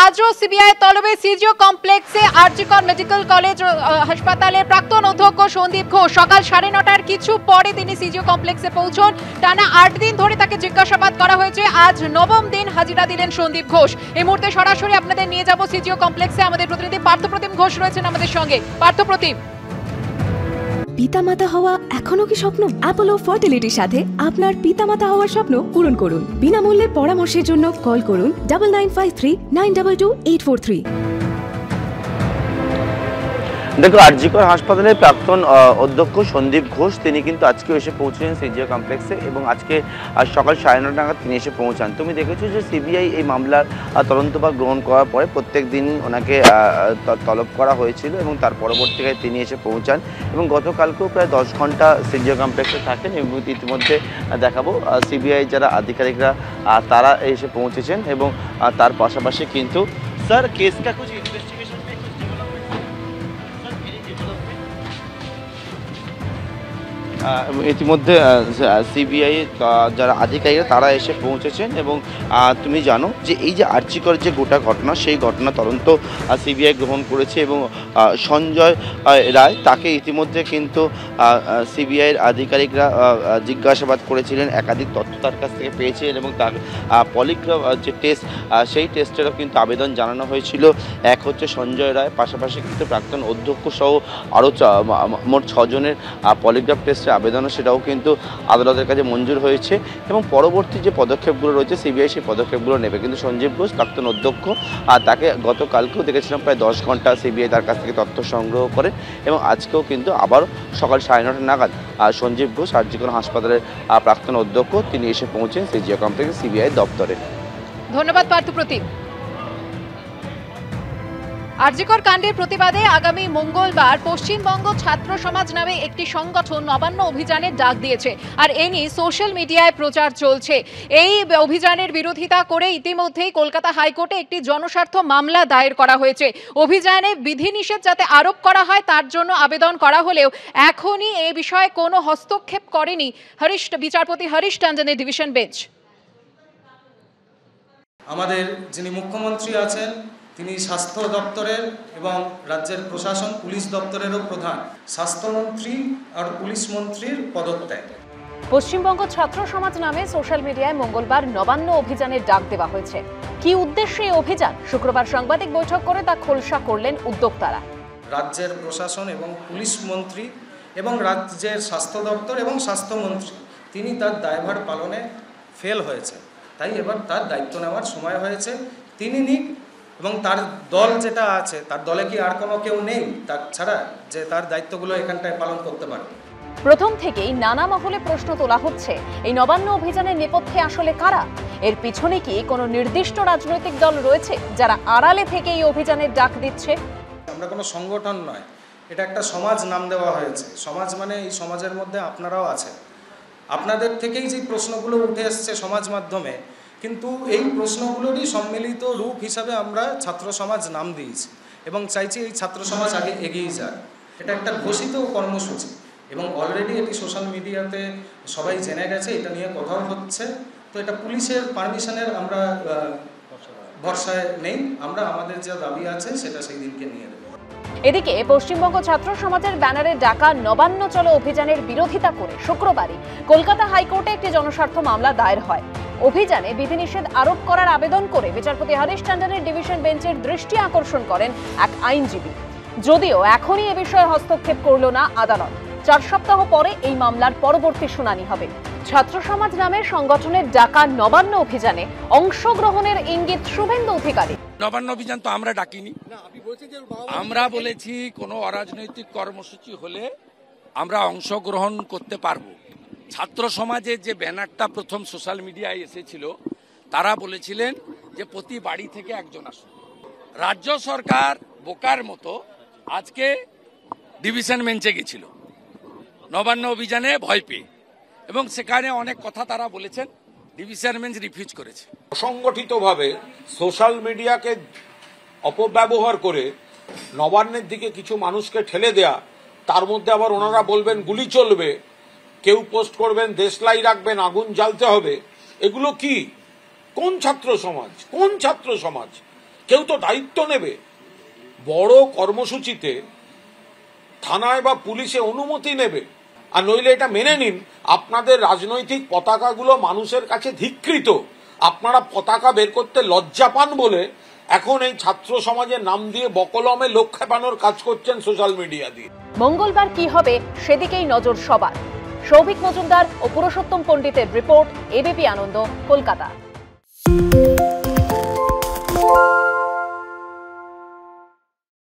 আজও CBI তলবে CGO কমপ্লেক্সে RG Kar medical college হাসপাতালের প্রাক্তন অধ্যক্ষ সন্দীপ ঘোষ সকাল 9:30টার কিছু পরে তিনি সিজিও কমপ্লেক্সে পৌঁছন। টানা 8 দিন ধরে তাকে জিজ্ঞাসাবাদ করা হয়েছে। আজ 9ম দিন হাজিরা দিলেন সন্দীপ ঘোষ। এই মুহূর্তে সরাসরি আপনাদের নিয়ে যাব সিজিও কমপ্লেক্সে। আমাদের প্রতিনিধি পার্থপ্রতিম ঘোষ রয়েছেন আমাদের সঙ্গে। পার্থপ্রতিম, পিতামাতা হওয়া এখনো কি স্বপ্ন? অ্যাপোলো ফার্টিলিটির সাথে আপনার পিতামাতা হওয়ার স্বপ্ন পূরণ করুন। বিনামূল্যে পরামর্শের জন্য কল করুন 9953922843। দেখো, আরজিকর হাসপাতালের প্রাক্তন অধ্যক্ষ সন্দীপ ঘোষ তিনি কিন্তু আজকে এসে পৌঁছেছেন সিজিও কমপ্লেক্সে এবং আজকে সকাল 9:30 নাগাদ তিনি এসে পৌঁছান। তুমি দেখেছো যে সিবিআই এই মামলার তদন্তভার গ্রহণ করার পরে প্রত্যেক দিন ওনাকে তলব করা হয়েছিল এবং তার পরবর্তীকালে তিনি এসে পৌঁছান এবং গতকালকেও প্রায় 10 ঘন্টা সিজিও কমপ্লেক্সে থাকেন এবং ইতিমধ্যে দেখাবো সিবিআই যারা আধিকারিকরা তারা এসে পৌঁছেছেন এবং তার পাশাপাশি কিন্তু স্যার কেস কা কুছ ইনভেস্টিগেশন में कुछ ইতিমধ্যে সিবিআই যারা আধিকারিকরা তারা এসে পৌঁছেছেন এবং তুমি জানো যে এই যে আরজিকর যে গোটা ঘটনা সেই ঘটনা তদন্ত সিবিআই গ্রহণ করেছে এবং সঞ্জয় রায় তাকে ইতিমধ্যে কিন্তু সিবিআইয়ের আধিকারিকরা জিজ্ঞাসাবাদ করেছিলেন, একাধিক তথ্য তার কাছ থেকে পেয়েছেন এবং তার পলিগ্রাফ যে টেস্ট সেই টেস্টেরও কিন্তু আবেদন জানানো হয়েছিল। এক হচ্ছে সঞ্জয় রায়, পাশাপাশি কিন্তু প্রাক্তন অধ্যক্ষ সহ আরও মোট 6 জনের পলিগ্রাফ টেস্টের আবেদনও সেটাও কিন্তু আদালতের কাছে মঞ্জুর হয়েছে এবং পরবর্তী যে পদক্ষেপগুলো রয়েছে সিবিআই সেই পদক্ষেপগুলো নেবে। কিন্তু সঞ্জীব ঘোষ প্রাক্তন অধ্যক্ষ তাকে গতকালকেও দেখেছিলাম প্রায় 10 ঘন্টা সিবিআই তার কাছ থেকে তথ্য সংগ্রহ করে এবং আজকেও কিন্তু আবার সকাল 9:30 নাগাদ সঞ্জীব ঘোষ আরজিকর হাসপাতালের প্রাক্তন অধ্যক্ষ তিনি এসে পৌঁছেন সিজিও কমপ্লেক্স সিবিআই দপ্তরে। ধন্যবাদ পার্থপ্রতিম। আরজিকর কাণ্ডের প্রতিবাদে আগামী মঙ্গলবার পশ্চিমবঙ্গ ছাত্র সমাজ নামে একটি সংগঠন নবান্ন অভিযানের ডাক দিয়েছে আর এ নিয়ে সোশ্যাল মিডিয়ায় প্রচার চলছে। এই অভিযানের বিরোধিতা করে ইতিমধ্যেই কলকাতা হাইকোর্টে একটি জনস্বার্থ মামলা দায়ের করা হয়েছে। অভিযানে বিধিনিষেধ যাতে আরোপ করা হয় তার জন্য আবেদন করা হলেও এখনই এ বিষয়ে কোনো হস্তক্ষেপ করেনি বিচারপতি হরিশ টন্ডনের ডিভিশন বেঞ্চ। আমাদের যিনি মুখ্যমন্ত্রী আছেন তিনি স্বাস্থ্য দপ্তরের এবং রাজ্যের প্রশাসন পুলিশ দপ্তরেরও প্রধান। স্বাস্থ্যমন্ত্রী আর পুলিশ মন্ত্রীর পদত্যাগ। পশ্চিমবঙ্গ ছাত্র সমাজ নামে সোশ্যাল মিডিয়ায় মঙ্গলবার নবান্ন অভিযানের ডাক দেওয়া হয়েছে। কি উদ্দেশ্যে এই অভিযান? শুক্রবার সাংবাদিক বৈঠক করে তা খোলসা করলেন উদ্যোক্তারা। রাজ্যের প্রশাসন এবং পুলিশ মন্ত্রী এবং রাজ্যের স্বাস্থ্য দপ্তর এবং স্বাস্থ্যমন্ত্রী তিনি তার দায়ভার পালনে ফেল হয়েছে, তাই এবার তার দায়িত্ব নেওয়ার সময় হয়েছে। তিনি নিক এবং তার দল যেটা আছে তার দলে কি আর কোনো কেউ নেই তার ছাড়া যে তার দায়িত্বগুলো এখানটায় পালন করতে পারবে? প্রথম থেকেই নানা মহলে প্রশ্ন তোলা হচ্ছে, এই নবান্ন অভিযানের নেপথ্যে আসলে কারা? এর পিছনে কি কোনো নির্দিষ্ট রাজনৈতিক দল রয়েছে যারা আড়ালে থেকে এই অভিযানের ডাক দিচ্ছে? আমরা কোনো সংগঠন নয়, এটা একটা সমাজ নাম দেওয়া হয়েছে। সমাজ মানে এই সমাজের মধ্যে আপনারাও আছেন। আপনাদের থেকেই যে প্রশ্নগুলো উঠে এসছে সমাজ মাধ্যমে, কিন্তু এই প্রশ্নগুলোরই সম্মিলিত রূপ হিসাবে আমরা ছাত্র সমাজ নাম দিয়েছি এবং চাইছি এই ছাত্র সমাজ আগে এগিয়ে যাক। এটা একটা ঘোষিত কর্মসূচি এবং অলরেডি এটি সোশ্যাল মিডিয়াতে সবাই জেনে গেছে, এটা নিয়ে কথাও হচ্ছে। তো এটা পুলিশের পারমিশনের আমরা ভরসায় নেই, আমরা আমাদের যা দাবি আছে সেটা সেই দিনকে নিয়ে দেব। এদিকে পশ্চিমবঙ্গ ছাত্র সমাজের ব্যানারে ডাকা নবান্ন চলো অভিযানের বিরোধিতা করে শুক্রবারই কলকাতা হাইকোর্টে একটি জনস্বার্থ মামলা দায়ের হয়। অভিযানে বিধিনিষেধ আরোপ করার আবেদন করে বিচারপতি হরিশ টন্ডনের ডিভিশন বেঞ্চের দৃষ্টি আকর্ষণ করেন এক আইনজীবী। যদিও এখনই এ বিষয়ে হস্তক্ষেপ করল না আদালত। 4 সপ্তাহ পরে এই মামলার পরবর্তী শুনানি হবে। ছাত্র সমাজ নামের সংগঠনের ডাকা নবান্ন অভিযানে অংশগ্রহণের ইঙ্গিত শুভেন্দু অধিকারী। নবান্ন অভিযান তো আমরা ডাকিনি, আমরা বলেছি কোনো অরাজনৈতিক কর্মসূচি হলে আমরা অংশগ্রহণ করতে পারবো। ছাত্র সমাজের যে ব্যানারটা প্রথম সোশ্যাল মিডিয়ায় এসেছিল তারা বলেছিলেন যে প্রতি বাড়ি থেকে একজন আসুন। রাজ্য সরকার বোকার মতো আজকে ডিভিশন বেঞ্চে গেছিল নবান্ন অভিযানে ভয় পেয়ে এবং সেখানে অনেক কথা তারা বলেছেন, ডিভিশন বেঞ্চ রিফিউজ করেছে। সংগঠিতভাবে সোশ্যাল মিডিয়াকে অপব্যবহার করে নবান্নের দিকে কিছু মানুষকে ঠেলে দেয়া, তার মধ্যে আবার ওনারা বলবেন গুলি চলবে, কেউ পোস্ট করবেন দেশলাই রাখবেন, আগুন জ্বালতে হবে। এগুলো কি? কোন ছাত্র সমাজ? কোন ছাত্র সমাজ? কেউ তো দায়িত্ব নেবে। বড় কর্মসূচিতে থানায় বা পুলিশে অনুমতি নেবে, আর নইলে এটা মেনে নিন আপনাদের রাজনৈতিক পতাকাগুলো মানুষের কাছে ধিক্কৃত। আপনারা পতাকা বের করতে লজ্জা পান বলে এখন এই ছাত্র সমাজের নাম দিয়ে বকলমে লোক খেপানোর কাজ করছেন সোশ্যাল মিডিয়া দিয়ে। মঙ্গলবার কি হবে সেদিকেই নজর সবার। সৌভিক মজুমদার ও পুরুষোত্তম পণ্ডিতের রিপোর্ট, এবিপি আনন্দ, কলকাতা।